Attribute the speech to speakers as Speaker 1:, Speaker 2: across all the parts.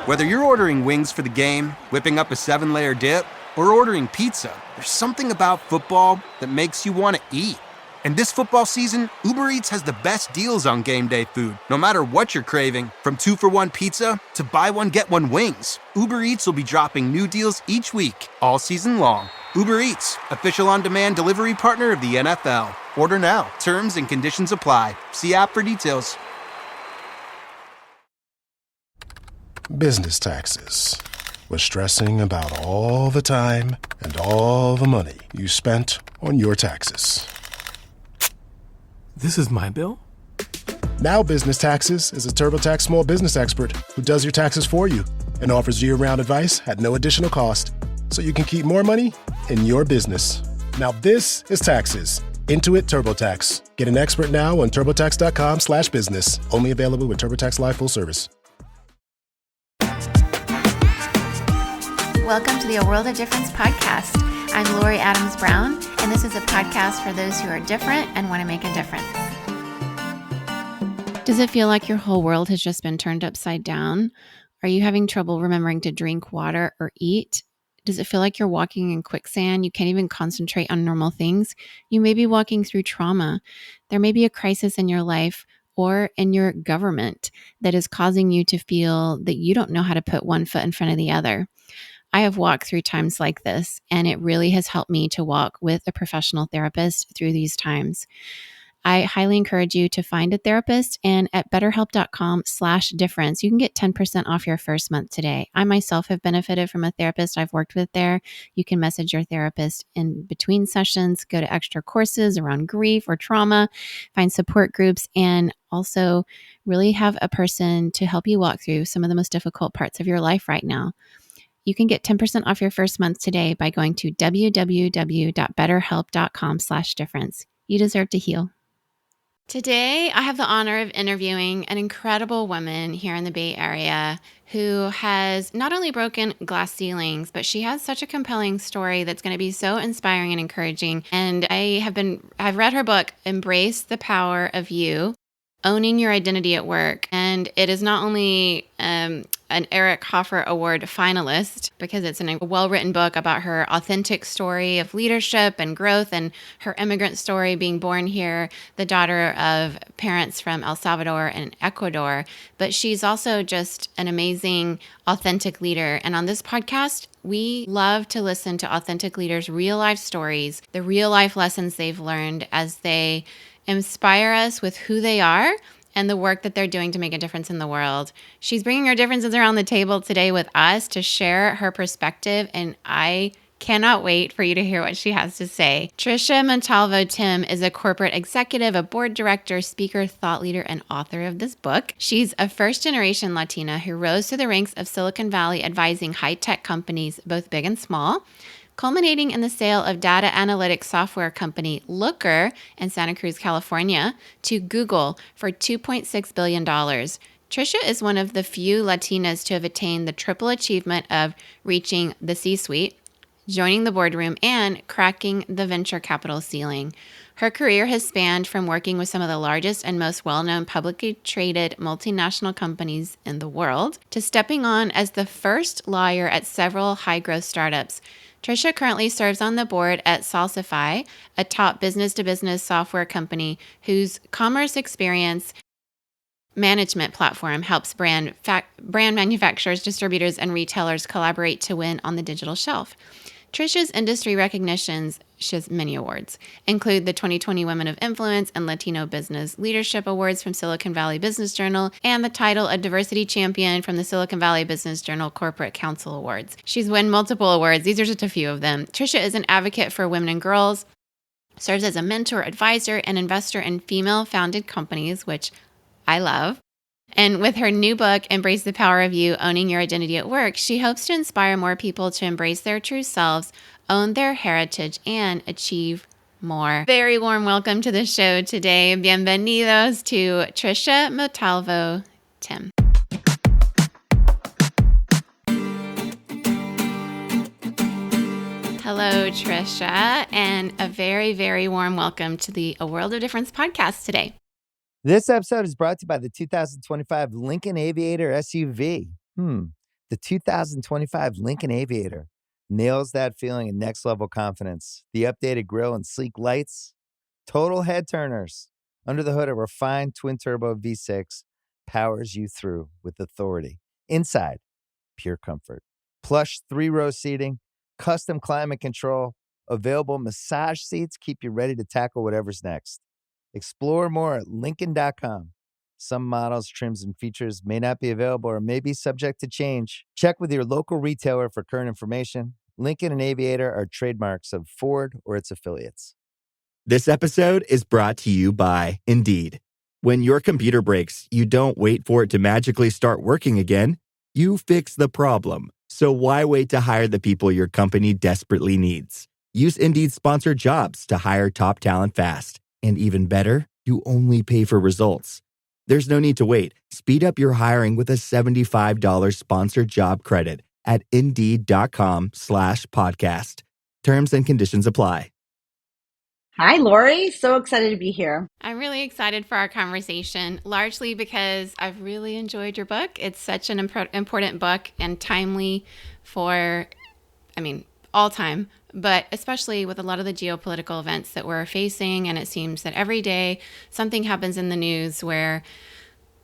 Speaker 1: Whether you're ordering wings for the game, whipping up a 7-layer dip, or ordering pizza, there's something about football that makes you want to eat. And this football season, Uber Eats has the best deals on game day food. No matter what you're craving, from 2-for-1 pizza to buy one, get one wings, Uber Eats will be dropping new deals each week, all season long. Uber Eats, official on-demand delivery partner of the NFL. Order now. Terms and conditions apply. See app for details.
Speaker 2: Business taxes. Was stressing about all the time and all the money you spent on your taxes.
Speaker 3: This is my bill?
Speaker 2: Now Business Taxes is a TurboTax small business expert who does your taxes for you and offers year-round advice at no additional cost, so you can keep more money in your business. Now this is taxes. Intuit TurboTax. Get an expert now on turbotax.com/business. Only available with TurboTax Live full service.
Speaker 4: Welcome to the A World of Difference podcast. I'm Lori Adams Brown, and this is a podcast for those who are different and want to make a difference. Does it feel like your whole world has just been turned upside down? Are you having trouble remembering to drink water or eat? Does it feel like you're walking in quicksand? You can't even concentrate on normal things? You may be walking through trauma. There may be a crisis in your life or in your government that is causing you to feel that you don't know how to put one foot in front of the other. I have walked through times like this, and it really has helped me to walk with a professional therapist through these times. I highly encourage you to find a therapist, and at betterhelp.com/difference, you can get 10% off your first month today. I myself have benefited from a therapist I've worked with there. You can message your therapist in between sessions, go to extra courses around grief or trauma, find support groups, and also really have a person to help you walk through some of the most difficult parts of your life right now. You can get 10% off your first month today by going to www.betterhelp.com/difference. You deserve to heal. Today, I have the honor of interviewing an incredible woman here in the Bay Area who has not only broken glass ceilings, but she has such a compelling story that's going to be so inspiring and encouraging. And I've read her book, Embrace the Power of You, Owning Your Identity at Work. And it is not only an Eric Hoffer Award finalist, because it's a well-written book about her authentic story of leadership and growth and her immigrant story, being born here, the daughter of parents from El Salvador and Ecuador. But she's also just an amazing, authentic leader. And on this podcast, we love to listen to authentic leaders' real-life stories, the real-life lessons they've learned as they inspire us with who they are and the work that they're doing to make a difference in the world. She's bringing her differences around the table today with us to share her perspective, and I cannot wait for you to hear what she has to say. Tricia Montalvo Timm is a corporate executive, a board director, speaker, thought leader, and author of this book. She's a first-generation Latina who rose to the ranks of Silicon Valley advising high-tech companies, both big and small, culminating in the sale of data analytics software company Looker in Santa Cruz, California, to Google for $2.6 billion. Tricia is one of the few Latinas to have attained the triple achievement of reaching the C-suite, joining the boardroom, and cracking the venture capital ceiling. Her career has spanned from working with some of the largest and most well-known publicly traded multinational companies in the world to stepping on as the first lawyer at several high-growth startups. Tricia currently serves on the board at Salsify, a top business-to-business software company whose commerce experience management platform helps brand manufacturers, distributors, and retailers collaborate to win on the digital shelf. Tricia's industry recognitions, she has many awards, include the 2020 Women of Influence and Latino Business Leadership Awards from Silicon Valley Business Journal and the title of Diversity Champion from the Silicon Valley Business Journal Corporate Council Awards. She's won multiple awards. These are just a few of them. Tricia is an advocate for women and girls, serves as a mentor, advisor, and investor in female-founded companies, which I love. And with her new book, Embrace the Power of You, Owning Your Identity at Work, she hopes to inspire more people to embrace their true selves, own their heritage, and achieve more. Very warm welcome to the show today. Bienvenidos to Tricia Montalvo Timm. Hello, Tricia, and a very, very warm welcome to the A World of Difference podcast today.
Speaker 5: This episode is brought to you by the 2025 Lincoln Aviator SUV.
Speaker 3: The 2025 Lincoln Aviator nails that feeling of next-level confidence. The updated grille and sleek lights, total head turners. Under the hood, a refined twin-turbo V6 powers you through with authority. Inside, pure comfort. Plush 3-row seating, custom climate control, available massage seats keep you ready to tackle whatever's next. Explore more at Lincoln.com. Some models, trims, and features may not be available or may be subject to change. Check with your local retailer for current information. Lincoln and Aviator are trademarks of Ford or its affiliates.
Speaker 5: This episode is brought to you by Indeed. When your computer breaks, you don't wait for it to magically start working again. You fix the problem. So why wait to hire the people your company desperately needs? Use Indeed's sponsored jobs to hire top talent fast. And even better, you only pay for results. There's no need to wait. Speed up your hiring with a $75 sponsored job credit at Indeed.com/podcast. Terms and conditions apply.
Speaker 6: Hi, Lori. So excited to be here.
Speaker 4: I'm really excited for our conversation, largely because I've really enjoyed your book. It's such an important book and timely for, all time, but especially with a lot of the geopolitical events that we're facing. And it seems that every day something happens in the news where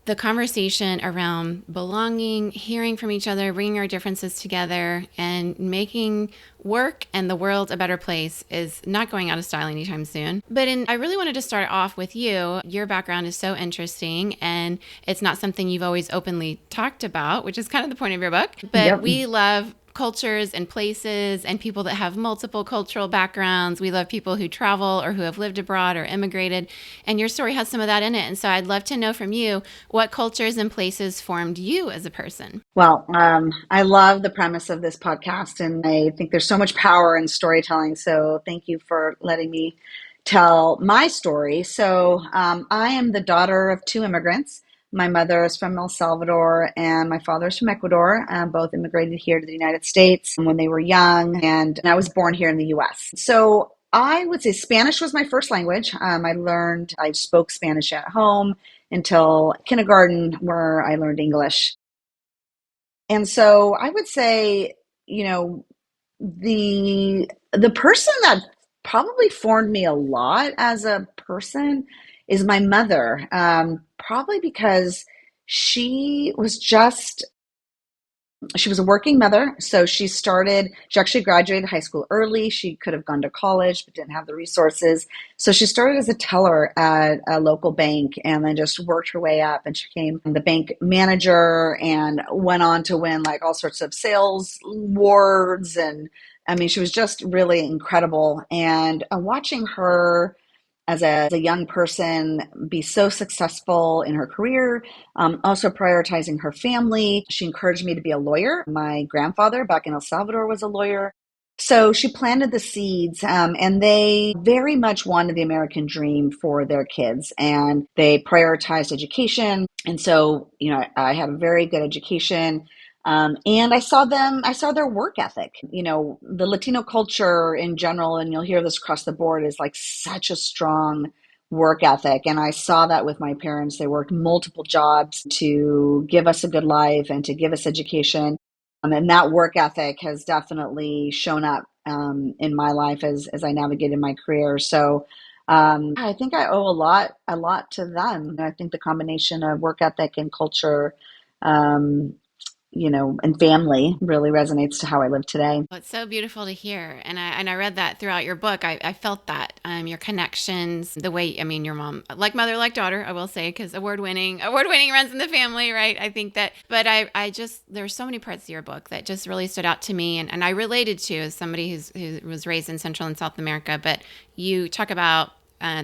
Speaker 4: the conversation around belonging, hearing from each other, bringing our differences together, and making work and the world a better place is not going out of style anytime soon. But I really wanted to start off with you. Your background is so interesting, and it's not something you've always openly talked about, which is kind of the point of your book. But we love cultures and places and people that have multiple cultural backgrounds. We love people who travel or who have lived abroad or immigrated. And your story has some of that in it. And so I'd love to know from you what cultures and places formed you as a person.
Speaker 6: Well, I love the premise of this podcast, and I think there's so much power in storytelling. So thank you for letting me tell my story. So I am the daughter of two immigrants. My mother is from El Salvador and my father is from Ecuador. Both immigrated here to the United States when they were young, and I was born here in the U.S. So I would say Spanish was my first language. I spoke Spanish at home until kindergarten, where I learned English. And so I would say, the person that probably formed me a lot as a person is my mother, probably because she was a working mother. So she actually graduated high school early. She could have gone to college, but didn't have the resources. So she started as a teller at a local bank and then just worked her way up, and she became the bank manager and went on to win like all sorts of sales awards. And she was just really incredible. And watching her as a young person be so successful in her career, also prioritizing her family. She encouraged me to be a lawyer. My grandfather back in El Salvador was a lawyer. So she planted the seeds, and they very much wanted the American dream for their kids, and they prioritized education. And so, I had a very good education. And I saw their work ethic. The Latino culture in general, and you'll hear this across the board, is like such a strong work ethic. And I saw that with my parents. They worked multiple jobs to give us a good life and to give us education. And that work ethic has definitely shown up in my life as I navigated my career. So I think I owe a lot to them. I think the combination of work ethic and culture, and family really resonates to how I live today.
Speaker 4: Well, it's so beautiful to hear. And I read that throughout your book. I felt that, your connections, the way, your mom, like mother, like daughter, I will say, because award-winning runs in the family, right? I think that, but there's so many parts of your book that just really stood out to me. And I related to as somebody who was raised in Central and South America, but you talk about,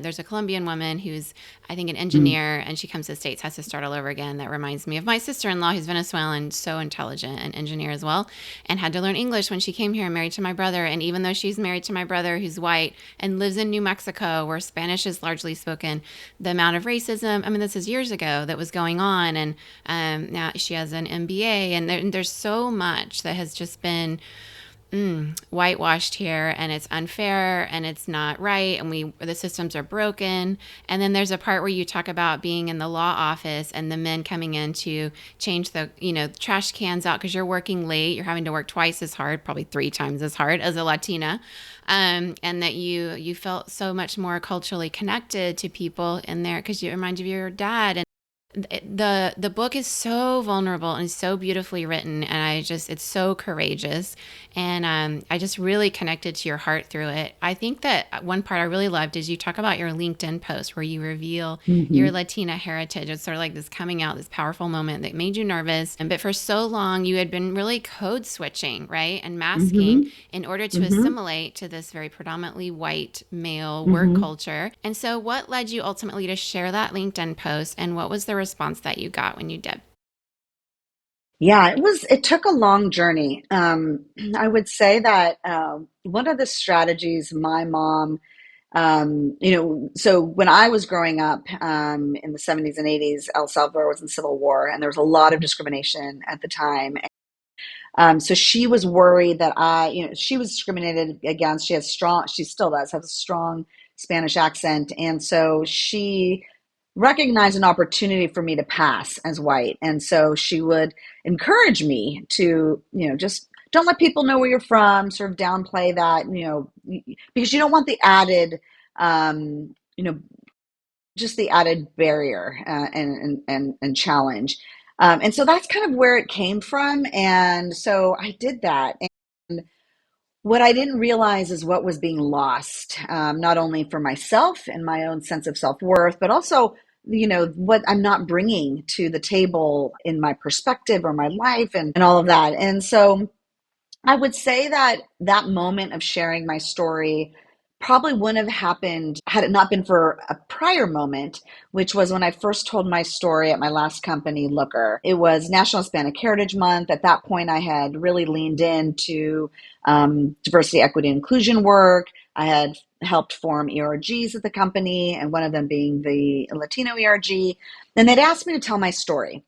Speaker 4: there's a Colombian woman who's, I think, an engineer, and she comes to the States, has to start all over again. That reminds me of my sister-in-law, who's Venezuelan, so intelligent, an engineer as well, and had to learn English when she came here, married to my brother. And even though she's married to my brother, who's white and lives in New Mexico, where Spanish is largely spoken, the amount of racism, this is years ago, that was going on. And now she has an MBA, and there's so much that has just been whitewashed here, and it's unfair and it's not right, and the systems are broken. And then there's a part where you talk about being in the law office and the men coming in to change the trash cans out because you're working late, you're having to work twice as hard, probably 3 times as hard as a Latina, and that you felt so much more culturally connected to people in there because you remind you of your dad. And the book is so vulnerable and so beautifully written, and it's so courageous, and I just really connected to your heart through it. I think that one part I really loved is you talk about your LinkedIn post where you reveal your Latina heritage. It's sort of like this coming out, this powerful moment that made you nervous, but for so long you had been really code switching, right, and masking in order to assimilate to this very predominantly white male work culture. And so what led you ultimately to share that LinkedIn post, and what was the response that you got when you did?
Speaker 6: Yeah, it took a long journey. I would say that one of the strategies my mom, so when I was growing up in the 70s and 80s, El Salvador was in civil war, and there was a lot of discrimination at the time. So she was worried that she was discriminated against. She still does have a strong Spanish accent. And so she recognized an opportunity for me to pass as white. And so she would encourage me to, just don't let people know where you're from, sort of downplay that, because you don't want the added, just the added barrier and challenge. And so that's kind of where it came from. And so I did that. And what I didn't realize is what was being lost, not only for myself and my own sense of self-worth, but also, what I'm not bringing to the table in my perspective or my life and all of that. And so I would say that that moment of sharing my story probably wouldn't have happened had it not been for a prior moment, which was when I first told my story at my last company, Looker. It was National Hispanic Heritage Month. At that point, I had really leaned into diversity, equity, and inclusion work. I had helped form ERGs at the company, and one of them being the Latino ERG. And they'd asked me to tell my story.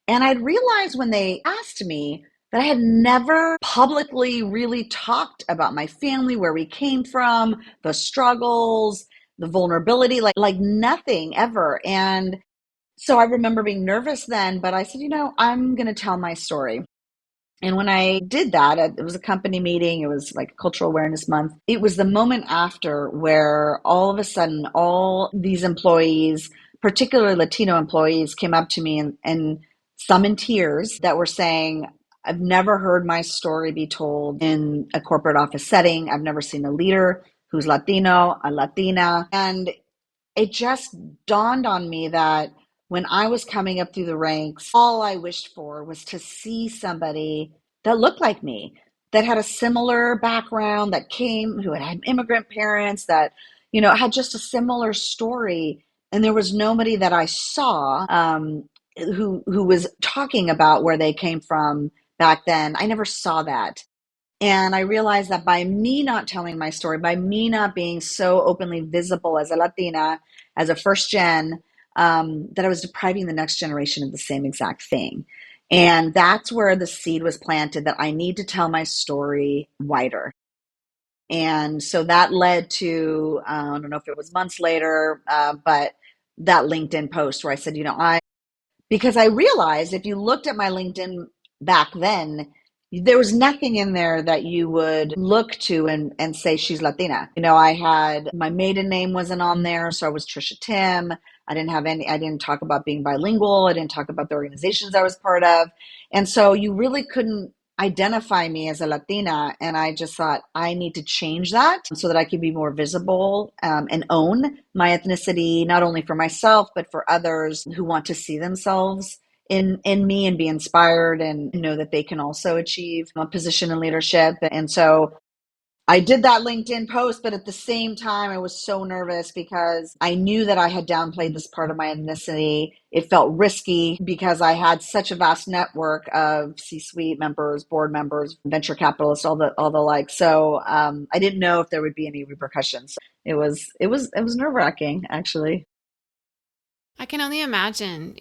Speaker 6: And I'd realized when they asked me that I had never publicly really talked about my family, where we came from, the struggles, the vulnerability, like nothing ever. And so I remember being nervous then, but I said, I'm going to tell my story. And when I did that, it was a company meeting. It was like Cultural Awareness Month. It was the moment after where all of a sudden, all these employees, particularly Latino employees, came up to me and some in tears that were saying, I've never heard my story be told in a corporate office setting. I've never seen a leader who's Latino, a Latina. And it just dawned on me that when I was coming up through the ranks, all I wished for was to see somebody that looked like me, that had a similar background, who had immigrant parents, that, had just a similar story. And there was nobody that I saw who was talking about where they came from back then. I never saw that. And I realized that by me not telling my story, by me not being so openly visible as a Latina, as a first gen, that I was depriving the next generation of the same exact thing. And that's where the seed was planted that I need to tell my story wider. And so that led to, I don't know if it was months later, but that LinkedIn post where I said, because I realized if you looked at my LinkedIn back then, there was nothing in there that you would look to and say she's Latina. I had my maiden name wasn't on there, so I was Tricia Timm. I didn't talk about being bilingual. I didn't talk about the organizations I was part of. And so you really couldn't identify me as a Latina. And I just thought I need to change that so that I can be more visible and own my ethnicity, not only for myself, but for others who want to see themselves in me and be inspired and know that they can also achieve a position in leadership. And so I did that LinkedIn post, but at the same time, I was so nervous because I knew that I had downplayed this part of my ethnicity. It felt risky because I had such a vast network of C-suite members, board members, venture capitalists, all the like. So I didn't know if there would be any repercussions. It was nerve-wracking, actually.
Speaker 4: I can only imagine,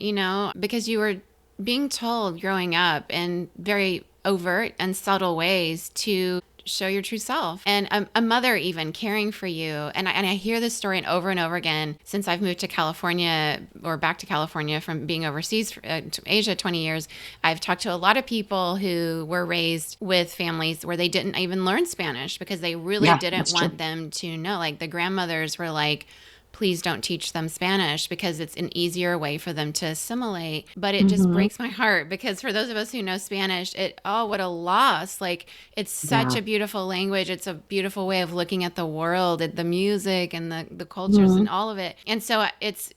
Speaker 4: because you were being told growing up in very overt and subtle ways to show your true self. And a mother even caring for you. And I hear this story over and over again since I've moved to California, or back to California from being overseas to Asia 20 years. I've talked to a lot of people who were raised with families where they didn't even learn Spanish because they really didn't want them to know. Like the grandmothers were like, please don't teach them Spanish because it's an easier way for them to assimilate. But it just breaks my heart because for those of us who know Spanish, what a loss. Like it's such a beautiful language. It's a beautiful way of looking at the world, the music and the cultures and all of it. And so it's,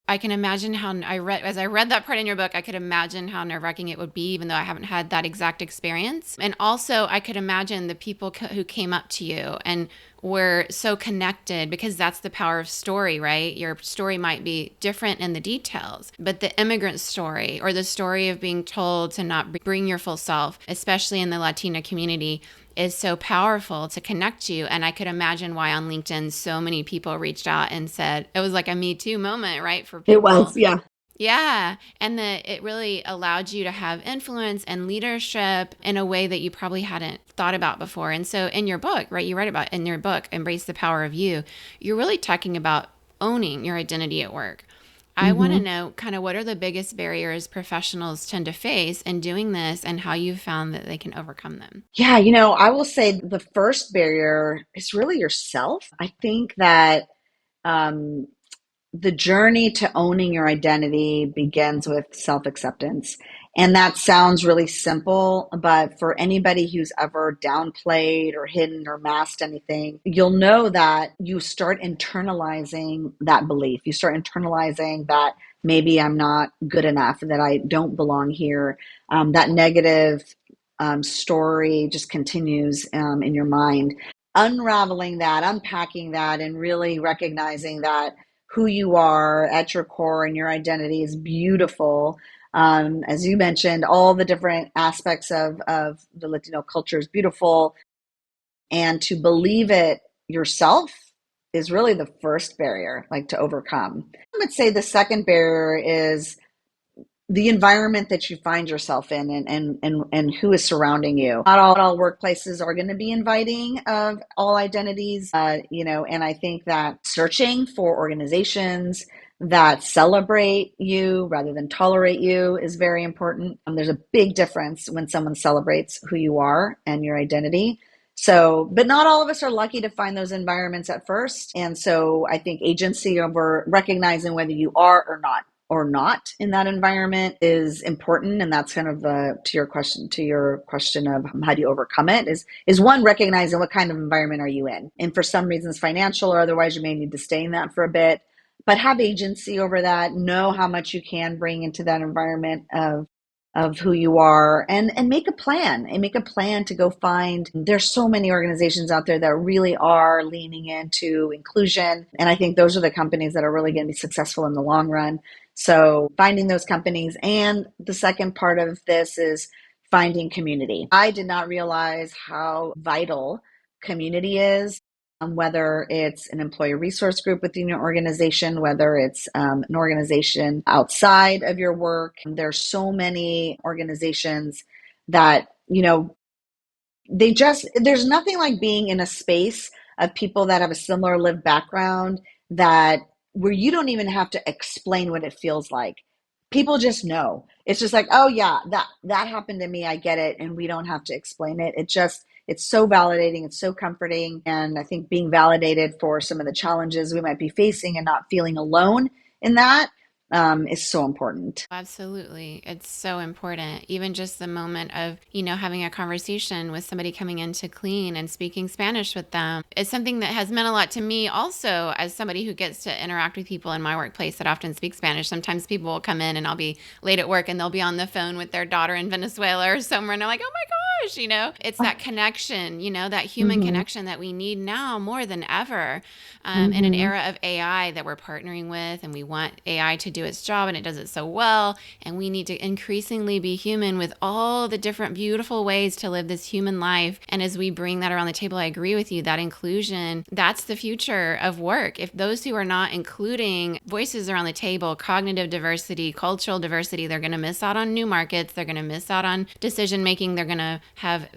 Speaker 4: I can imagine as I read that part in your book, I could imagine how nerve-wracking it would be, even though I haven't had that exact experience. And also I could imagine the people who came up to you and were so connected, because that's the power of story, right? Your story might be different in the details, but the immigrant story, or the story of being told to not bring your full self, especially in the Latina community, is so powerful to connect you. And I could imagine why on LinkedIn so many people reached out and said it was like a Me Too moment, right? For people.
Speaker 6: It was, yeah.
Speaker 4: Yeah. And it really allowed you to have influence and leadership in a way that you probably hadn't thought about before. And so in your book, right, you write about in your book, Embrace the Power of You, you're really talking about owning your identity at work. I want to know kind of what are the biggest barriers professionals tend to face in doing this and how you found that they can overcome them.
Speaker 6: Yeah, I will say the first barrier is really yourself. I think that the journey to owning your identity begins with self-acceptance. And that sounds really simple, but for anybody who's ever downplayed or hidden or masked anything, you'll know that you start internalizing that belief. You start internalizing that maybe I'm not good enough, that I don't belong here. That negative story just continues in your mind. Unraveling that, unpacking that, and really recognizing that who you are at your core and your identity is beautiful. As you mentioned, all the different aspects of the Latino culture is beautiful. And to believe it yourself is really the first barrier, like to overcome. I would say the second barrier is the environment that you find yourself in and who is surrounding you. Not all workplaces are going to be inviting of all identities, and I think that searching for organizations that celebrate you rather than tolerate you is very important. There's a big difference when someone celebrates who you are and your identity. So, but not all of us are lucky to find those environments at first. And so I think agency over recognizing whether you are or not in that environment is important. And that's kind of to your question of how do you overcome it is one, recognizing what kind of environment are you in. And for some reasons, financial or otherwise, you may need to stay in that for a bit, but have agency over that, know how much you can bring into that environment of who you are, and make a plan to go find. There's so many organizations out there that really are leaning into inclusion. And I think those are the companies that are really going to be successful in the long run. So finding those companies. And the second part of this is finding community. I did not realize how vital community is. Whether it's an employee resource group within your organization, whether it's an organization outside of your work. There's so many organizations that, there's nothing like being in a space of people that have a similar lived background where you don't even have to explain what it feels like. People just know. It's just like, oh yeah, that happened to me. I get it. And we don't have to explain it. It's so validating. It's so comforting. And I think being validated for some of the challenges we might be facing and not feeling alone in that is so important.
Speaker 4: Absolutely. It's so important. Even just the moment of, having a conversation with somebody coming in to clean and speaking Spanish with them is something that has meant a lot to me also as somebody who gets to interact with people in my workplace that often speak Spanish. Sometimes people will come in and I'll be late at work and they'll be on the phone with their daughter in Venezuela or somewhere and they're like, oh my gosh, it's that connection, that human connection that we need now more than ever in an era of AI that we're partnering with, and we want AI to do its job and it does it so well. And we need to increasingly be human with all the different beautiful ways to live this human life. And as we bring that around the table, I agree with you, that inclusion, that's the future of work. If those who are not including voices around the table, cognitive diversity, cultural diversity, they're going to miss out on new markets. They're going to miss out on decision making. They're going to have,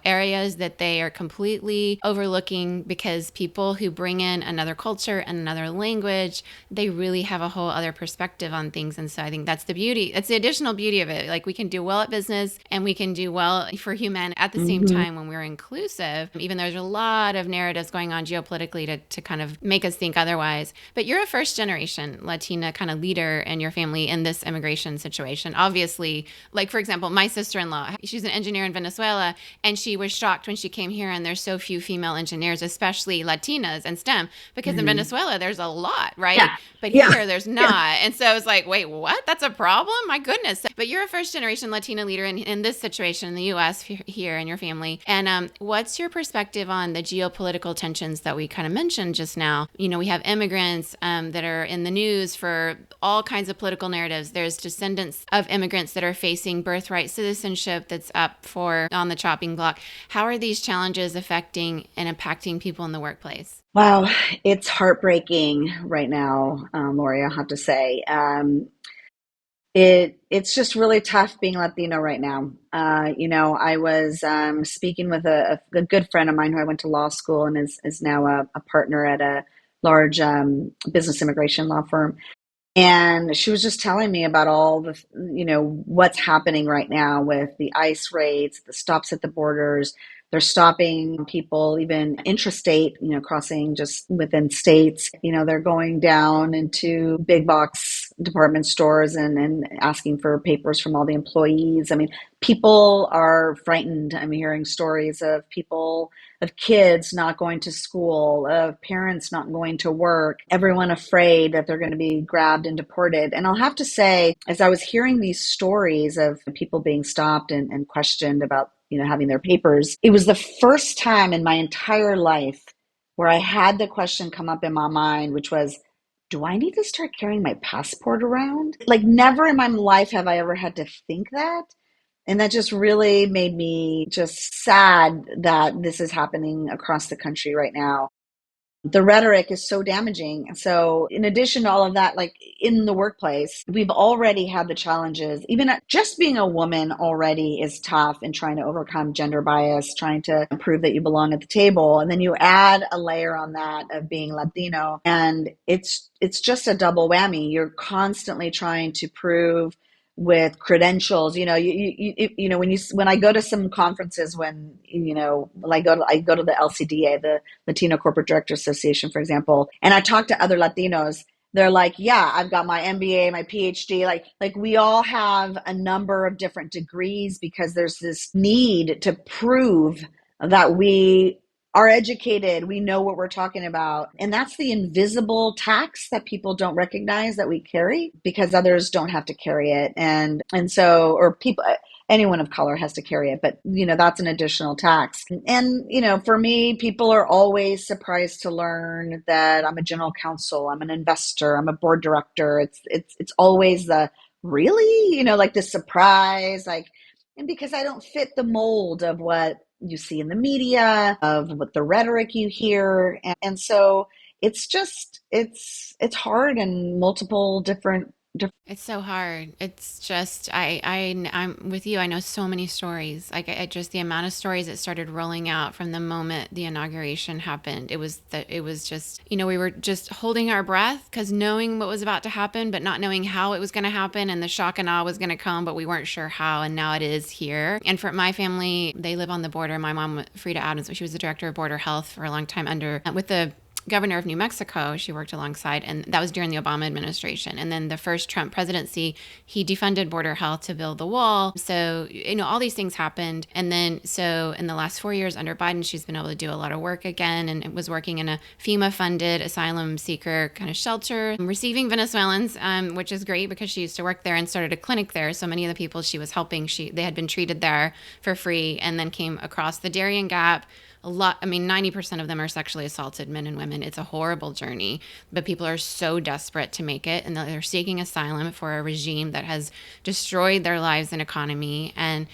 Speaker 4: areas that they are completely overlooking because people who bring in another culture and another language, they really have a whole other perspective on things. And so I think that's the beauty. That's the additional beauty of it. Like, we can do well at business and we can do well for human at the same time when we're inclusive, even though there's a lot of narratives going on geopolitically to kind of make us think otherwise. But you're a first generation Latina kind of leader in your family in this immigration situation. Obviously, like, for example, my sister-in-law, she's an engineer in Venezuela, and she was shocked when she came here and there's so few female engineers, especially Latinas in STEM, because in Venezuela there's a lot, right?
Speaker 6: Yeah.
Speaker 4: But here there's not. And so it's like, wait, what? That's a problem? My goodness. But you're a first generation Latina leader in this situation in the US here in your family. And what's your perspective on the geopolitical tensions that we kind of mentioned just now? We have immigrants that are in the news for all kinds of political narratives. There's descendants of immigrants that are facing birthright citizenship that's up for on the chopping block. How are these challenges affecting and impacting people in the workplace?
Speaker 6: Wow, it's heartbreaking right now, Lori, I'll have to say. It's just really tough being Latino right now. I was speaking with a good friend of mine who I went to law school and is now a partner at a large business immigration law firm. And she was just telling me about all the, what's happening right now with the ICE raids, the stops at the borders. They're stopping people even intrastate, crossing just within states. They're going down into big box department stores and asking for papers from all the employees. I mean, people are frightened. I'm hearing stories of kids not going to school, of parents not going to work, everyone afraid that they're going to be grabbed and deported. And I'll have to say, as I was hearing these stories of people being stopped and questioned about, having their papers, it was the first time in my entire life where I had the question come up in my mind, which was, do I need to start carrying my passport around? Like, never in my life have I ever had to think that. And that just really made me just sad that this is happening across the country right now. The rhetoric is so damaging. So in addition to all of that, like in the workplace, we've already had the challenges. Even just being a woman already is tough in trying to overcome gender bias, trying to prove that you belong at the table. And then you add a layer on that of being Latino, and it's just a double whammy. You're constantly trying to prove with credentials, when I go to some conferences, I go to the LCDA, the Latino Corporate Director Association, for example, and I talk to other Latinos. They're like, yeah, I've got my MBA, my PhD. Like we all have a number of different degrees because there's this need to prove that we are educated, we know what we're talking about. And that's the invisible tax that people don't recognize that we carry because others don't have to carry it. And so, or people, anyone of color has to carry it, but that's an additional tax. And for me, people are always surprised to learn that I'm a general counsel, I'm an investor, I'm a board director. It's always the really, like the surprise, and because I don't fit the mold of what you see in the media, of what the rhetoric you hear. And so it's hard in multiple different.
Speaker 4: It's so hard. It's just, I'm with you. I know so many stories. Like just the amount of stories that started rolling out from the moment the inauguration happened. It was just, we were just holding our breath because knowing what was about to happen, but not knowing how it was going to happen, and the shock and awe was going to come, but we weren't sure how. And now it is here. And for my family, they live on the border. My mom, Frida Adams, she was the director of border health for a long time with the governor of New Mexico. She worked alongside, and that was during the Obama administration. And then the first Trump presidency, he defunded border health to build the wall. So, all these things happened. And then, so in the last 4 years under Biden, she's been able to do a lot of work again, and was working in a FEMA-funded asylum seeker kind of shelter, receiving Venezuelans, which is great because she used to work there and started a clinic there. So many of the people she was helping, they had been treated there for free, and then came across the Darien Gap. 90% of them are sexually assaulted men and women. It's a horrible journey, but people are so desperate to make it, and they're seeking asylum for a regime that has destroyed their lives and economy, and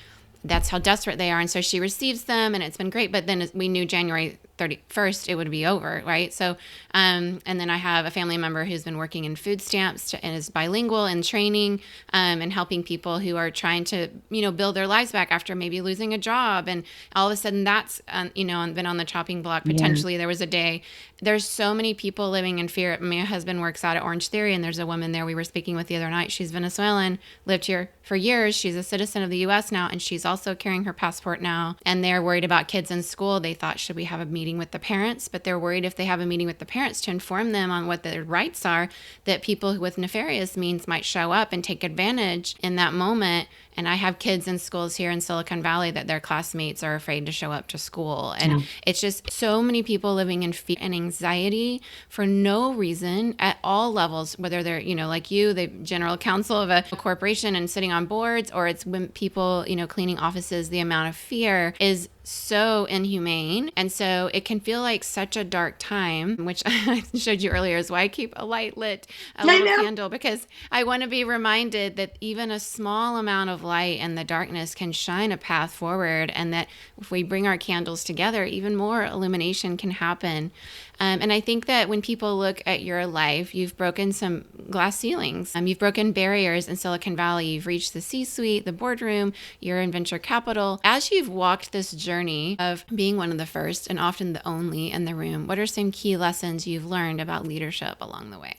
Speaker 4: that's how desperate they are. And so she receives them, and it's been great. But then we knew January 31st, it would be over, right? So, and then I have a family member who's been working in food stamps and is bilingual and training and helping people who are trying to, build their lives back after maybe losing a job. And all of a sudden that's, been on the chopping block. Potentially there was a day. There's so many people living in fear. My husband works out at Orange Theory, and there's a woman there we were speaking with the other night. She's Venezuelan, lived here for years. She's a citizen of the U.S. now, and she's also carrying her passport now. And they're worried about kids in school. They thought, should we have a meeting with the parents? But they're worried if they have a meeting with the parents to inform them on what their rights are, that people with nefarious means might show up and take advantage in that moment. And I have kids in schools here in Silicon Valley that their classmates are afraid to show up to school. And it's just so many people living in fear and anxiety for no reason at all levels, whether they're, like you, the general counsel of a corporation and sitting on boards, or it's when people, cleaning offices. The amount of fear is so inhumane. And so it can feel like such a dark time, which I showed you earlier is why I keep a light lit, a little candle, because I want to be reminded that even a small amount of light in the darkness can shine a path forward. And that if we bring our candles together, even more illumination can happen. And I think that when people look at your life, you've broken some glass ceilings. You've broken barriers in Silicon Valley. You've reached the C-suite, the boardroom, you're in venture capital. As you've walked this journey of being one of the first and often the only in the room, what are some key lessons you've learned about leadership along the way?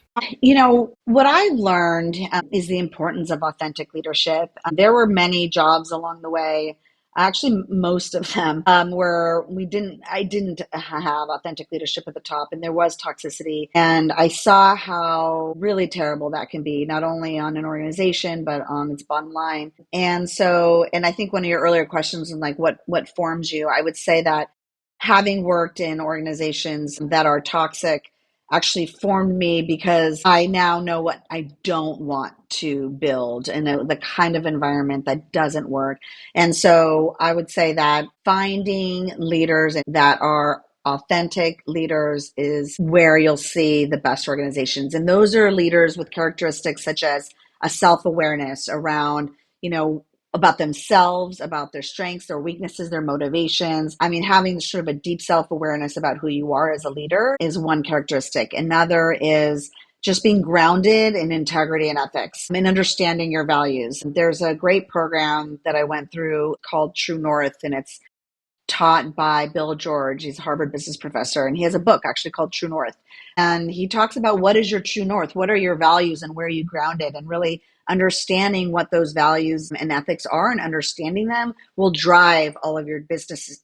Speaker 6: What I've learned is the importance of authentic leadership. There were many jobs along the way. Actually, most of them where I didn't have authentic leadership at the top, and there was toxicity. And I saw how really terrible that can be, not only on an organization, but on its bottom line. And I think one of your earlier questions on like what forms you, I would say that having worked in organizations that are toxic actually formed me, because I now know what I don't want to build and the kind of environment that doesn't work. And so I would say that finding leaders that are authentic leaders is where you'll see the best organizations. And those are leaders with characteristics such as a self-awareness around, about themselves, about their strengths, their weaknesses, their motivations. I mean, having sort of a deep self-awareness about who you are as a leader is one characteristic. Another is just being grounded in integrity and ethics and understanding your values. There's a great program that I went through called True North, and it's taught by Bill George. He's a Harvard business professor, and he has a book actually called True North. And he talks about what is your true north, what are your values, and where are you grounded, and really understanding what those values and ethics are and understanding them will drive all of your business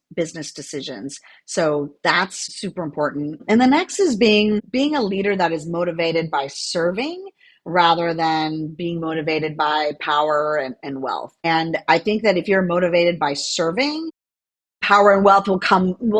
Speaker 6: decisions. So that's super important. And the next is being a leader that is motivated by serving rather than being motivated by power and wealth. And I think that if you're motivated by serving, power and wealth will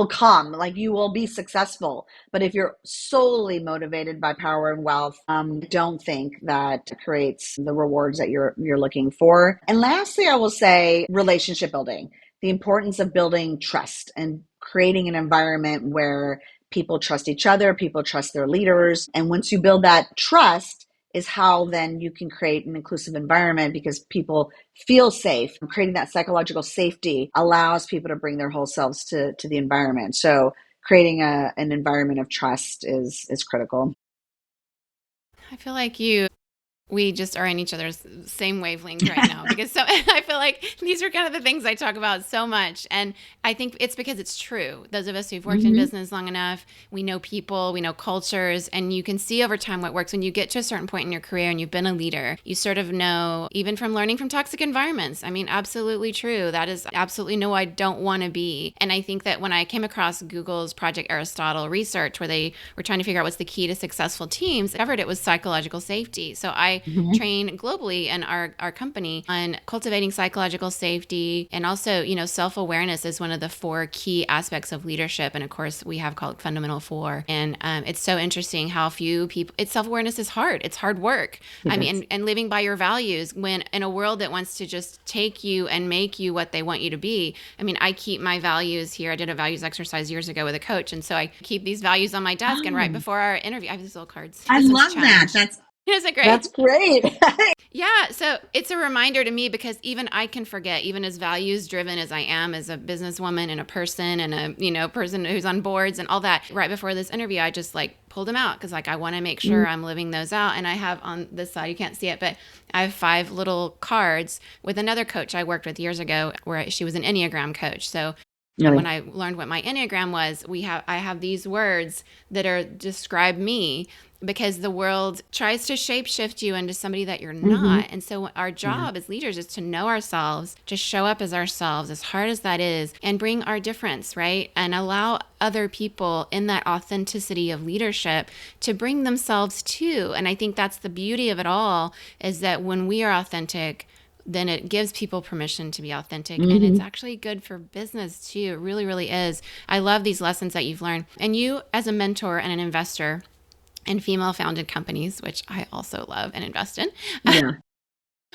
Speaker 6: come, like you will be successful. But if you're solely motivated by power and wealth, don't think that creates the rewards that you're looking for. And lastly, I will say relationship building, the importance of building trust and creating an environment where people trust each other, people trust their leaders. And once you build that trust, is how then you can create an inclusive environment, because people feel safe. Creating that psychological safety allows people to bring their whole selves to the environment. So creating an environment of trust is critical.
Speaker 4: I feel like we just are in each other's same wavelength right now, because I feel like these are kind of the things I talk about so much. And I think it's because it's true. Those of us who've worked in business long enough, we know people, we know cultures, and you can see over time what works. When you get to a certain point in your career and you've been a leader, you sort of know, even from learning from toxic environments. I mean, absolutely true. That is absolutely no, I don't want to be. And I think that when I came across Google's Project Aristotle research, where they were trying to figure out what's the key to successful teams, I discovered it was psychological safety. So I train globally in our company on cultivating psychological safety, and also, self-awareness is one of the 4 key aspects of leadership. And of course, we have called fundamental 4. And it's so interesting how few people, self-awareness is hard. It's hard work. I mean, and living by your values when in a world that wants to just take you and make you what they want you to be. I mean, I keep my values here. I did a values exercise years ago with a coach. And so I keep these values on my desk. And right before our interview, I have these little cards.
Speaker 6: I love that.
Speaker 4: Is it great?
Speaker 6: That's great.
Speaker 4: Yeah, so it's a reminder to me because even I can forget, even as values driven as I am as a businesswoman and a person and a person who's on boards and all that. Right before this interview, I just like pulled them out because like I want to make sure I'm living those out. And I have on this side, you can't see it, but I have 5 little cards with another coach I worked with years ago where she was an Enneagram coach. So when I learned what my Enneagram was, I have these words that describe me because the world tries to shapeshift you into somebody that you're not. And so our job as leaders is to know ourselves, to show up as ourselves, as hard as that is, and bring our difference, right? And allow other people in that authenticity of leadership to bring themselves too. And I think that's the beauty of it all, is that when we are authentic, then it gives people permission to be authentic. And it's actually good for business too. It really, really is. I love these lessons that you've learned. And you, as a mentor and an investor in female-founded companies, which I also love and invest in.
Speaker 6: Yeah.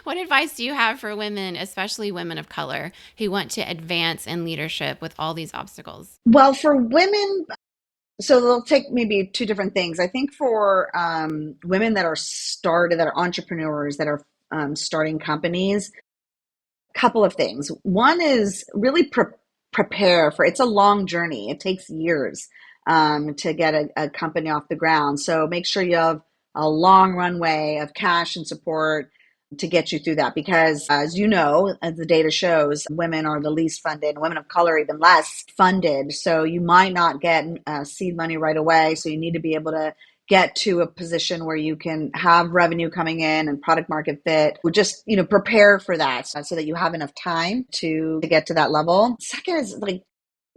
Speaker 4: What advice do you have for women, especially women of color, who want to advance in leadership with all these obstacles?
Speaker 6: Well, for women, so they'll take maybe 2 different things. I think for women that are entrepreneurs, that are starting companies, couple of things. One is really prepare for, it's a long journey. It takes years to get a company off the ground. So make sure you have a long runway of cash and support to get you through that. Because as you know, as the data shows, women are the least funded, women of color even less funded. So you might not get seed money right away. So you need to be able to get to a position where you can have revenue coming in and product market fit. Just, prepare for that so that you have enough time to get to that level. Second is like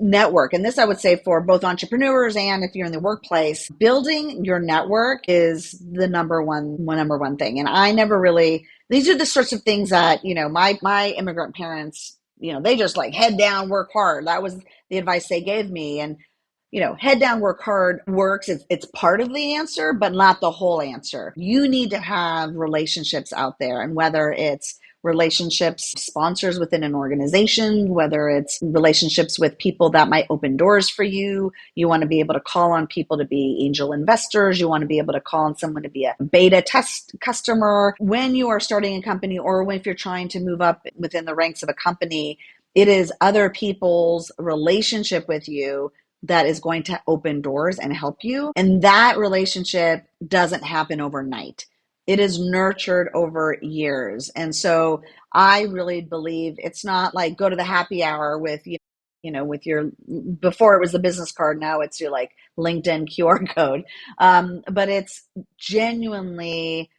Speaker 6: network. And this I would say for both entrepreneurs and if you're in the workplace, building your network is the number one thing. And I never really, these are the sorts of things that, my immigrant parents, they just like head down, work hard. That was the advice they gave me. And head down, work hard works. It's part of the answer, but not the whole answer. You need to have relationships out there, and whether it's relationships, sponsors within an organization, whether it's relationships with people that might open doors for you. You want to be able to call on people to be angel investors. You want to be able to call on someone to be a beta test customer. When you are starting a company, or if you're trying to move up within the ranks of a company, it is other people's relationship with you that is going to open doors and help you. And that relationship doesn't happen overnight. It is nurtured over years. And so I really believe it's not like go to the happy hour with, with your, before it was the business card, now it's your like LinkedIn QR code. But it's genuinely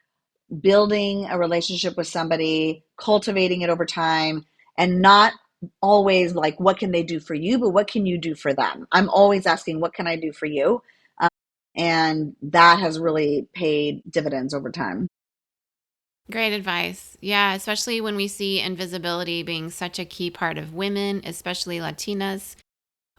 Speaker 6: building a relationship with somebody, cultivating it over time, and not always like, what can they do for you, but what can you do for them? I'm always asking, what can I do for you? And that has really paid dividends over time.
Speaker 4: Great advice. Yeah, especially when we see invisibility being such a key part of women, especially Latinas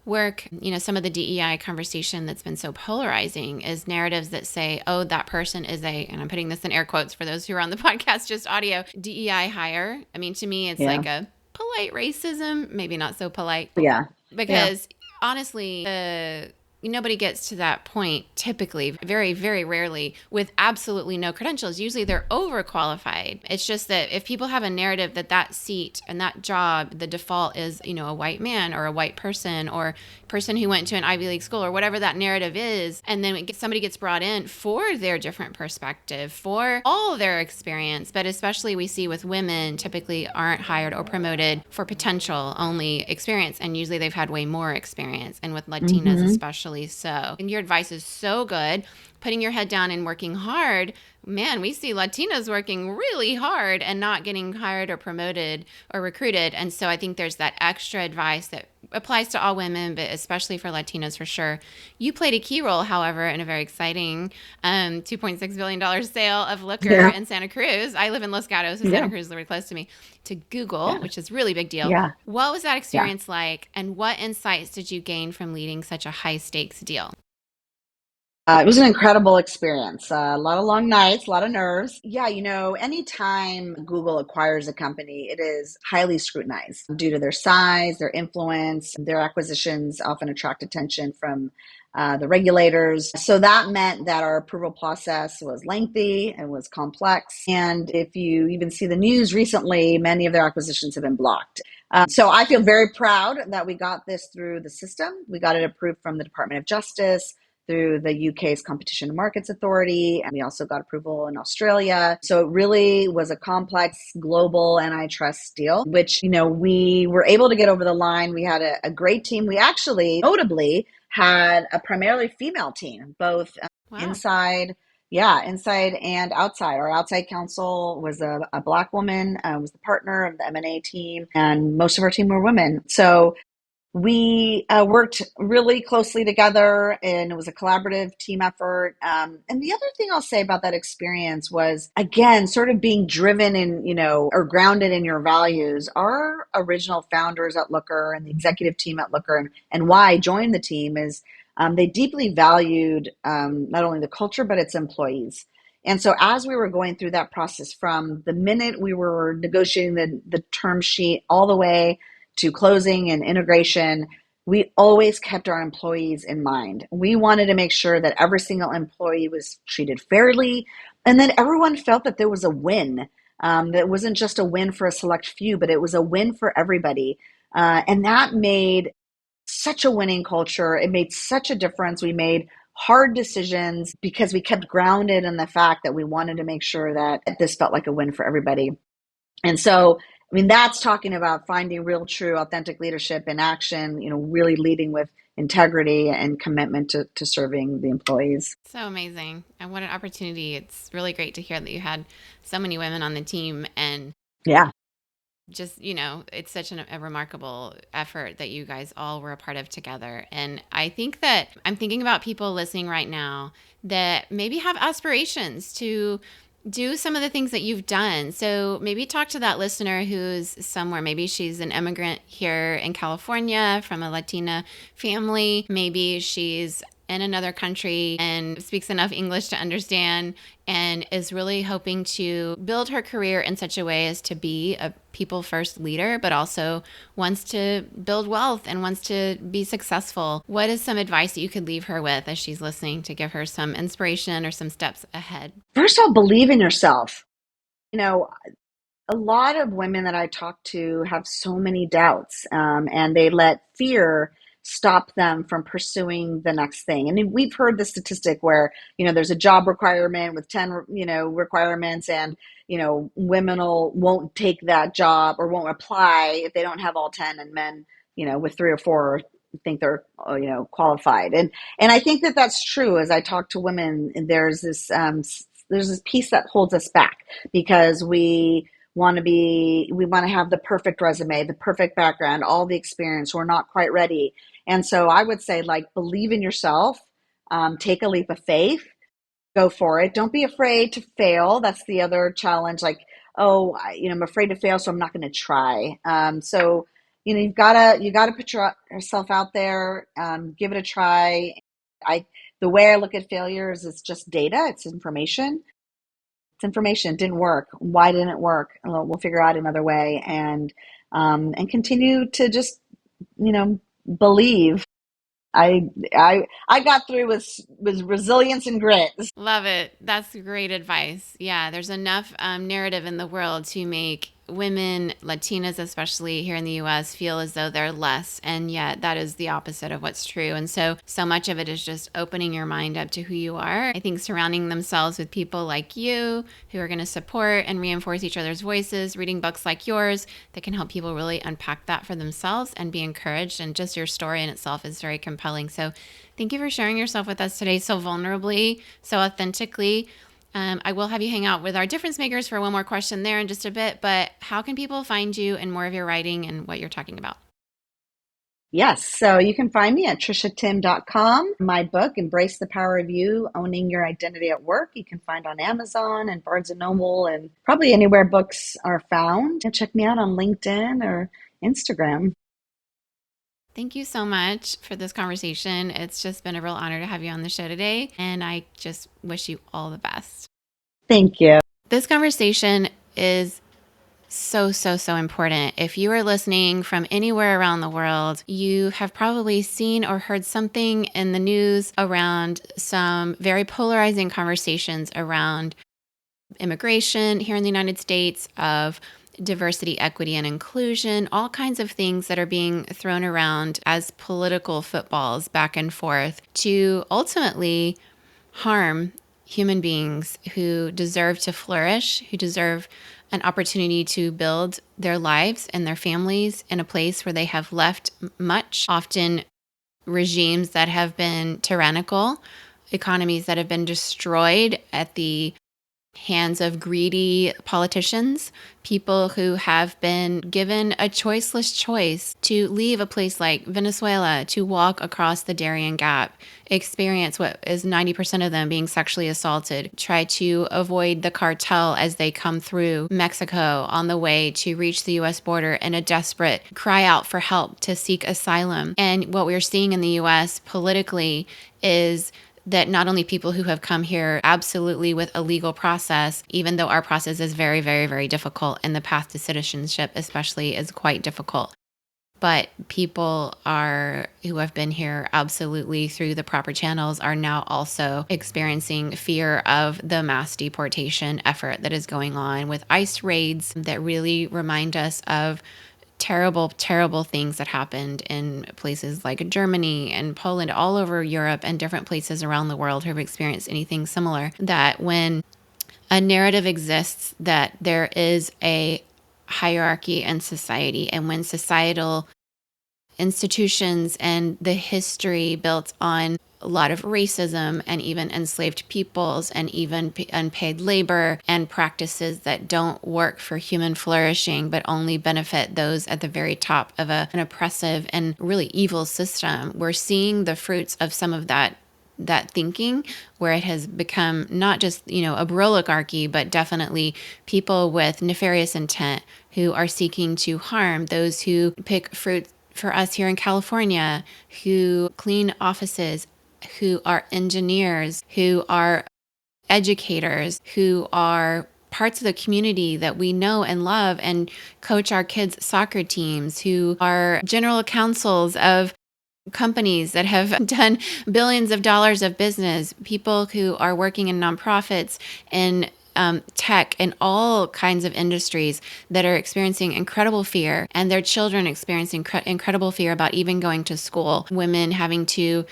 Speaker 4: work. Some of the DEI conversation that's been so polarizing is narratives that say, oh, that person is and I'm putting this in air quotes for those who are on the podcast, just audio, DEI hire. I mean, to me, it's like a polite racism, maybe not so polite.
Speaker 6: Yeah.
Speaker 4: Because honestly, nobody gets to that point typically, very, very rarely, with absolutely no credentials. Usually they're overqualified. It's just that if people have a narrative that seat and that job, the default is, a white man or a white person or person who went to an Ivy League school or whatever that narrative is, and then somebody gets brought in for their different perspective, for all their experience, but especially we see with women typically aren't hired or promoted for potential only experience, and usually they've had way more experience, and with Latinas especially so. And your advice is so good. Putting your head down and working hard. Man, we see Latinas working really hard and not getting hired or promoted or recruited. And so I think there's that extra advice that applies to all women, but especially for Latinas for sure. You played a key role, however, in a very exciting $2.6 billion sale of liquor in Santa Cruz. I live in Los Gatos, so Santa Cruz is really close to me, to Google, which is a really big deal.
Speaker 6: Yeah.
Speaker 4: What was that experience like, and what insights did you gain from leading such a high-stakes deal?
Speaker 6: It was an incredible experience. A lot of long nights, a lot of nerves. Yeah, anytime Google acquires a company, it is highly scrutinized due to their size, their influence. Their acquisitions often attract attention from the regulators. So that meant that our approval process was lengthy and was complex. And if you even see the news recently, many of their acquisitions have been blocked. So I feel very proud that we got this through the system. We got it approved from the Department of Justice, through the UK's Competition and Markets Authority, and we also got approval in Australia. So it really was a complex global antitrust deal, which, we were able to get over the line. We had a great team. We actually, notably, had a primarily female team, both
Speaker 4: Wow.
Speaker 6: inside and outside. Our outside counsel was a Black woman, was the partner of the M&A team, and most of our team were women. So we worked really closely together, and it was a collaborative team effort. And the other thing I'll say about that experience was, again, sort of being driven in, or grounded in your values. Our original founders at Looker and the executive team at Looker, and why I joined the team is they deeply valued not only the culture, but its employees. And so as we were going through that process, from the minute we were negotiating the term sheet all the way to closing and integration, we always kept our employees in mind. We wanted to make sure that every single employee was treated fairly, and that everyone felt that there was a win. That wasn't just a win for a select few, but it was a win for everybody. And that made such a winning culture. It made such a difference. We made hard decisions because we kept grounded in the fact that we wanted to make sure that this felt like a win for everybody. And so, that's talking about finding real, true, authentic leadership in action, really leading with integrity and commitment to serving the employees.
Speaker 4: So amazing. And what an opportunity. It's really great to hear that you had so many women on the team, and
Speaker 6: yeah,
Speaker 4: just, it's such a remarkable effort that you guys all were a part of together. And I think that I'm thinking about people listening right now that maybe have aspirations to do some of the things that you've done. So maybe talk to that listener who's somewhere. Maybe she's an immigrant here in California from a Latina family. Maybe she's in another country and speaks enough English to understand and is really hoping to build her career in such a way as to be a people first leader, but also wants to build wealth and wants to be successful. What is some advice that you could leave her with as she's listening to give her some inspiration or some steps ahead?
Speaker 6: First of all, believe in yourself. A lot of women that I talk to have so many doubts, and they let fear stop them from pursuing the next thing. And we've heard the statistic where, there's a job requirement with 10, requirements, and, women won't take that job or won't apply if they don't have all 10, and men, with 3 or 4 think they're, qualified. And I think that that's true. As I talk to women, there's this piece that holds us back because we want to have the perfect resume, the perfect background, all the experience. We're not quite ready. And so I would say, believe in yourself, take a leap of faith, go for it. Don't be afraid to fail. That's the other challenge. I'm afraid to fail, so I'm not going to try. So, you gotta put yourself out there, give it a try. The way I look at failures is just data. It's information. It didn't work. Why didn't it work? We'll figure out another way, and continue to just, believe. I got through with resilience and grit.
Speaker 4: Love it. That's great advice. Yeah, there's enough narrative in the world to make women, Latinas especially here in the US, feel as though they're less. And yet that is the opposite of what's true. And so much of it is just opening your mind up to who you are. I think surrounding themselves with people like you who are going to support and reinforce each other's voices, reading books like yours that can help people really unpack that for themselves and be encouraged. And just your story in itself is very compelling. So thank you for sharing yourself with us today so vulnerably, so authentically. I will have you hang out with our difference makers for one more question there in just a bit, but how can people find you and more of your writing and what you're talking about?
Speaker 6: Yes, so you can find me at triciatimm.com. My book, Embrace the Power of You, Owning Your Identity at Work, you can find on Amazon and Barnes & Noble and probably anywhere books are found. And check me out on LinkedIn or Instagram.
Speaker 4: Thank you so much for this conversation. It's just been a real honor to have you on the show today, and I just wish you all the best.
Speaker 6: Thank you.
Speaker 4: This conversation is so important. If you are listening from anywhere around the world, you have probably seen or heard something in the news around some very polarizing conversations around immigration here in the United States, of diversity, equity, and inclusion, all kinds of things that are being thrown around as political footballs back and forth to ultimately harm human beings who deserve to flourish, who deserve an opportunity to build their lives and their families in a place where they have left much, often regimes that have been tyrannical, economies that have been destroyed at the hands of greedy politicians, people who have been given a choiceless choice to leave a place like Venezuela, to walk across the Darien Gap, experience what is 90% of them being sexually assaulted, try to avoid the cartel as they come through Mexico on the way to reach the US border in a desperate cry out for help to seek asylum. And what we're seeing in the US politically is that not only people who have come here absolutely with a legal process, even though our process is very difficult and the path to citizenship especially is quite difficult, but people who have been here absolutely through the proper channels are now also experiencing fear of the mass deportation effort that is going on with ICE raids that really remind us of terrible things that happened in places like Germany and Poland, all over Europe and different places around the world who have experienced anything similar. That when a narrative exists that there is a hierarchy in society, and when societal institutions and the history built on a lot of racism and even enslaved peoples and even unpaid labor and practices that don't work for human flourishing but only benefit those at the very top of an oppressive and really evil system. We're seeing the fruits of some of that thinking, where it has become not just, a oligarchy, but definitely people with nefarious intent who are seeking to harm those who pick fruit for us here in California, who clean offices, who are engineers, who are educators, who are parts of the community that we know and love and coach our kids' soccer teams, who are general counsels of companies that have done billions of dollars of business, people who are working in nonprofits and tech and all kinds of industries that are experiencing incredible fear, and their children experiencing incredible fear about even going to school, women having to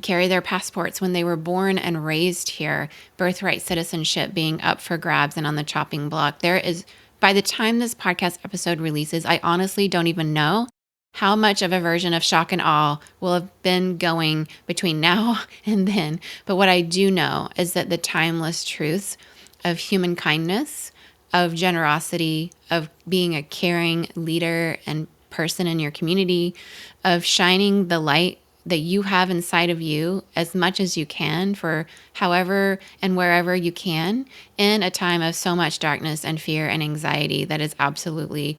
Speaker 4: carry their passports when they were born and raised here, birthright citizenship being up for grabs and on the chopping block. There is, by the time this podcast episode releases, I honestly don't even know how much of a version of shock and awe will have been going between now and then. But what I do know is that the timeless truths of human kindness, of generosity, of being a caring leader and person in your community, of shining the light that you have inside of you as much as you can for however and wherever you can in a time of so much darkness and fear and anxiety that is absolutely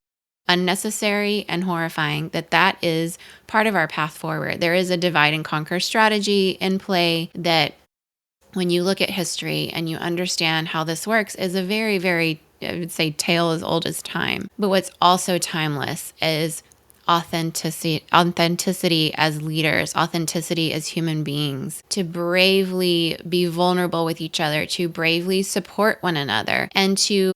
Speaker 4: unnecessary and horrifying, that is part of our path forward. There is a divide and conquer strategy in play that, when you look at history and you understand how this works, is a very, I would say, tale as old as time. But what's also timeless is authenticity as leaders, authenticity as human beings, to bravely be vulnerable with each other, to bravely support one another, and to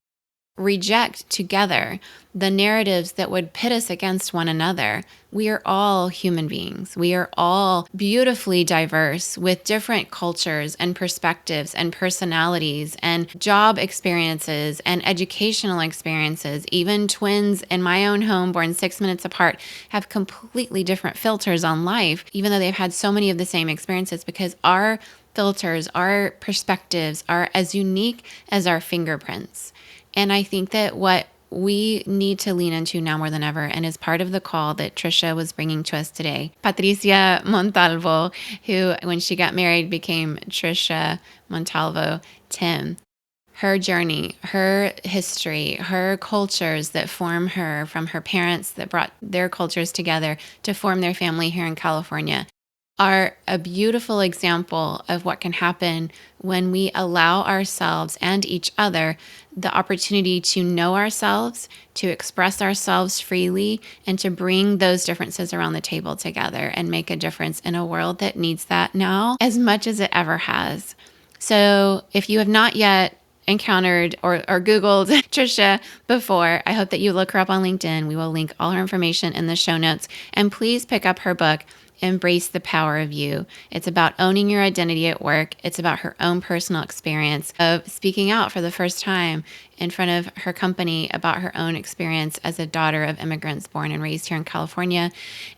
Speaker 4: reject together the narratives that would pit us against one another. We are all human beings. We are all beautifully diverse with different cultures and perspectives and personalities and job experiences and educational experiences. Even twins in my own home, born 6 minutes apart, have completely different filters on life, even though they've had so many of the same experiences, because our filters, our perspectives are as unique as our fingerprints. And I think that what we need to lean into now more than ever, and is part of the call that Tricia was bringing to us today. Tricia Montalvo, who when she got married became Tricia Montalvo Timm. her journey, her history, her cultures that form her from her parents that brought their cultures together to form their family here in California, are a beautiful example of what can happen when we allow ourselves and each other the opportunity to know ourselves, to express ourselves freely, and to bring those differences around the table together and make a difference in a world that needs that now as much as it ever has. So if you have not yet encountered or Googled Tricia before, I hope that you look her up on LinkedIn. We will link all her information in the show notes. And please pick up her book, Embrace the Power of You. It's about owning your identity at work. It's about her own personal experience of speaking out for the first time in front of her company about her own experience as a daughter of immigrants born and raised here in California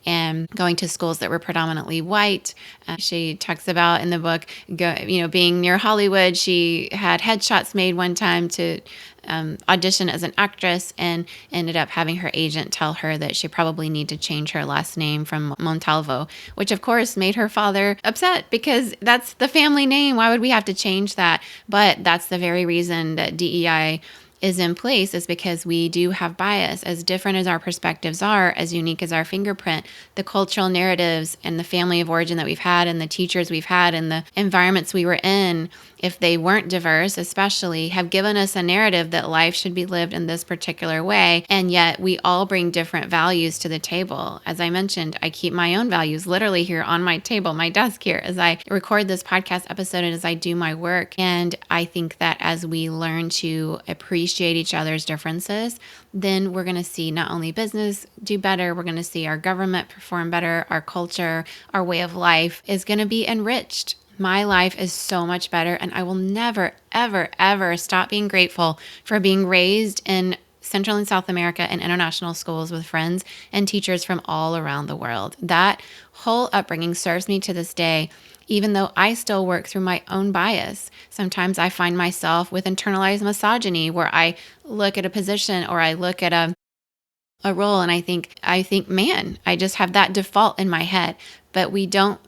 Speaker 4: and going to schools that were predominantly white. She talks about in the book, being near Hollywood. She had headshots made one time to audition as an actress and ended up having her agent tell her that she probably need to change her last name from Montalvo, which of course made her father upset because that's the family name. Why would we have to change that? But that's the very reason that DEI is in place, is because we do have bias. As different as our perspectives are, as unique as our fingerprint, the cultural narratives and the family of origin that we've had and the teachers we've had and the environments we were in, if they weren't diverse especially, have given us a narrative that life should be lived in this particular way. And yet we all bring different values to the table. As I mentioned, I keep my own values literally here on my table, my desk here, as I record this podcast episode and as I do my work. And I think that as we learn to appreciate each other's differences, then we're going to see not only business do better, we're going to see our government perform better, our culture, our way of life is going to be enriched. My life is so much better, and I will never, ever, ever stop being grateful for being raised in Central and South America and international schools with friends and teachers from all around the world. That whole upbringing serves me to this day, even though I still work through my own bias. Sometimes I find myself with internalized misogyny where I look at a position or I look at a role and I think, man, I just have that default in my head. But we don't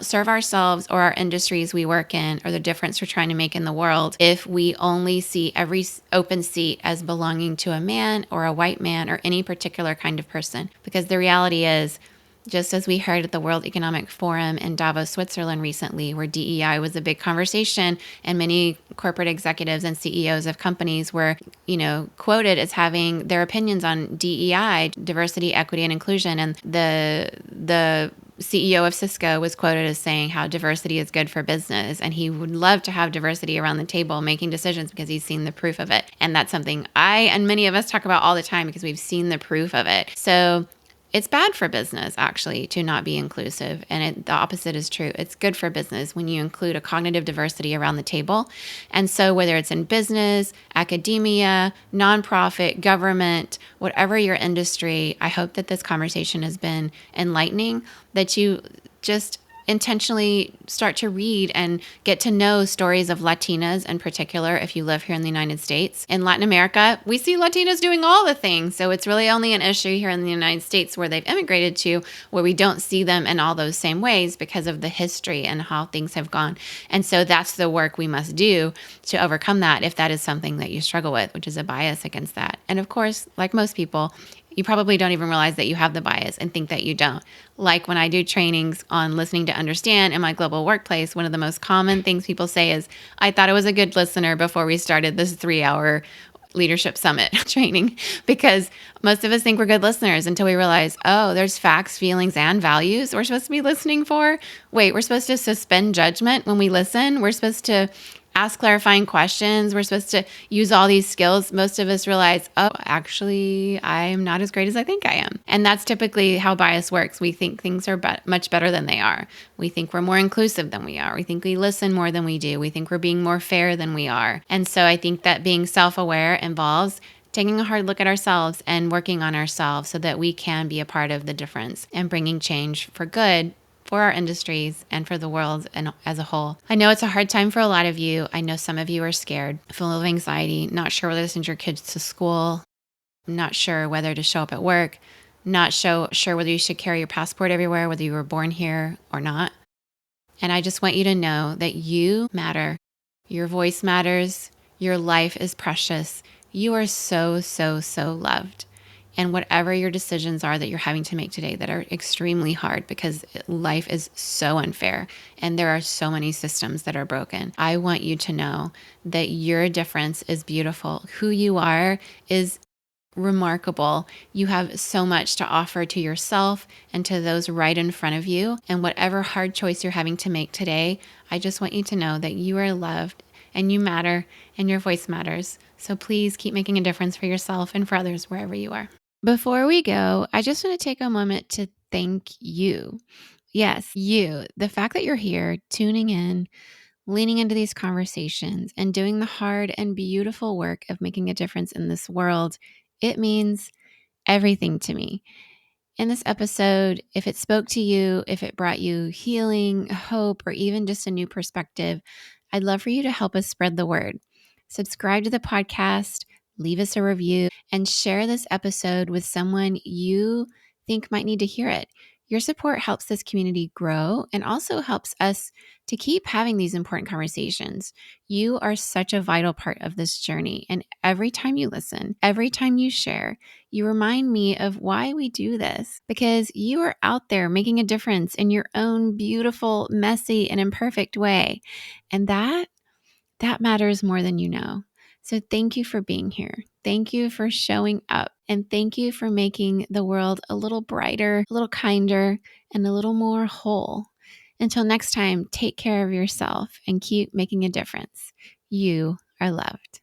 Speaker 4: serve ourselves or our industries we work in or the difference we're trying to make in the world if we only see every open seat as belonging to a man or a white man or any particular kind of person. Because the reality is, just as we heard at the World Economic Forum in Davos, Switzerland recently, where DEI was a big conversation and many corporate executives and CEOs of companies were, quoted as having their opinions on DEI, diversity, equity, and inclusion. And the CEO of Cisco was quoted as saying how diversity is good for business and he would love to have diversity around the table making decisions because he's seen the proof of it. And that's something I and many of us talk about all the time because we've seen the proof of it. So it's bad for business, actually, to not be inclusive. And the opposite is true. It's good for business when you include a cognitive diversity around the table. And so whether it's in business, academia, nonprofit, government, whatever your industry, I hope that this conversation has been enlightening, that you just intentionally start to read and get to know stories of Latinas in particular if you live here in the United States. In Latin America, we see Latinas doing all the things. So it's really only an issue here in the United States where they've immigrated to, where we don't see them in all those same ways because of the history and how things have gone. And so that's the work we must do to overcome that if that is something that you struggle with, which is a bias against that. And of course, like most people, you probably don't even realize that you have the bias and think that you don't. Like when I do trainings on listening to understand in my global workplace, one of the most common things people say is, I thought I was a good listener before we started this 3-hour leadership summit training, because most of us think we're good listeners until we realize, oh, there's facts, feelings, and values we're supposed to be listening for. Wait, we're supposed to suspend judgment when we listen. We're supposed to ask clarifying questions. We're supposed to use all these skills. Most of us realize, oh, actually, I'm not as great as I think I am. And that's typically how bias works. We think things are much better than they are. We think we're more inclusive than we are. We think we listen more than we do. We think we're being more fair than we are. And so I think that being self-aware involves taking a hard look at ourselves and working on ourselves so that we can be a part of the difference and bringing change for good for our industries and for the world and as a whole. I know it's a hard time for a lot of you. I know some of you are scared, full of anxiety, not sure whether to send your kids to school, not sure whether to show up at work, not sure whether you should carry your passport everywhere, whether you were born here or not. And I just want you to know that you matter. Your voice matters. Your life is precious. You are so, so, so loved. And whatever your decisions are that you're having to make today that are extremely hard because life is so unfair and there are so many systems that are broken, I want you to know that your difference is beautiful. Who you are is remarkable. You have so much to offer to yourself and to those right in front of you. And whatever hard choice you're having to make today, I just want you to know that you are loved and you matter and your voice matters. So please keep making a difference for yourself and for others wherever you are. Before we go, I just want to take a moment to thank you. Yes, you. The fact that you're here tuning in, leaning into these conversations, and doing the hard and beautiful work of making a difference in this world, it means everything to me. In this episode, if it spoke to you, if it brought you healing, hope, or even just a new perspective, I'd love for you to help us spread the word. Subscribe to the podcast, leave us a review, and share this episode with someone you think might need to hear it. Your support helps this community grow and also helps us to keep having these important conversations. You are such a vital part of this journey. And every time you listen, every time you share, you remind me of why we do this, because you are out there making a difference in your own beautiful, messy, and imperfect way. And that matters more than you know. So thank you for being here. Thank you for showing up. And thank you for making the world a little brighter, a little kinder, and a little more whole. Until next time, take care of yourself and keep making a difference. You are loved.